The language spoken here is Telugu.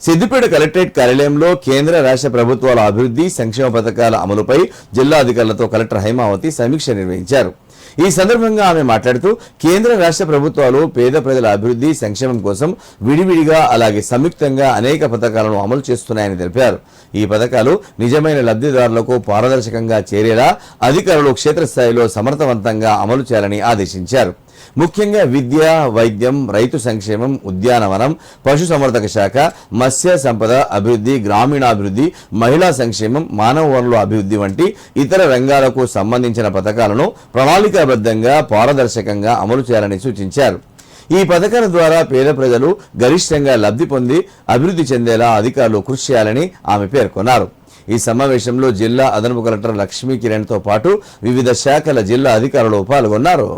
సిద్దిపేట కలెక్టరేట్ కార్యాలయంలో కేంద్ర రాష్ట్ర ప్రభుత్వాల అభివృద్ధి సంక్షేమ పథకాల అమలుపై జిల్లా అధికారులతో కలెక్టర్ హైమావతి సమీక్ష నిర్వహించారు. ఈ సందర్భంగా ఆమె మాట్లాడుతూ కేంద్ర రాష్ట్ర ప్రభుత్వాలు పేద ప్రజల అభివృద్ధి సంక్షేమం కోసం విడివిడిగా అలాగే సంయుక్తంగా అనేక పథకాలను అమలు చేస్తున్నాయని తెలిపారు. ఈ పథకాలు నిజమైన లబ్ధిదారులకు పారదర్శకంగా చేరేలా అధికారులు క్షేత్రస్థాయిలో సమర్థవంతంగా అమలు చేయాలని ఆదేశించారు. ముఖ్యంగా విద్య, వైద్యం, రైతు సంక్షేమం, ఉద్యానవనం, పశుసంవర్ధక శాఖ, మత్స్య సంపద అభివృద్ధి, గ్రామీణాభివృద్ధి, మహిళా సంక్షేమం, మానవ వనరుల అభివృద్ధి వంటి ఇతర రంగాలకు సంబంధించిన పథకాలను ప్రణాళికాబద్ధంగా పారదర్శకంగా అమలు చేయాలని సూచించారు. ఈ పథకాల ద్వారా పేద ప్రజలు గరిష్టంగా లబ్ధి పొంది అభివృద్ధి చెందేలా అధికారులు కృషి చేయాలని ఆమె పేర్కొన్నారు. ఈ సమావేశంలో జిల్లా అదనపు కలెక్టర్ లక్ష్మీ కిరణ్తో పాటు వివిధ శాఖల జిల్లా అధికారులు పాల్గొన్నారు.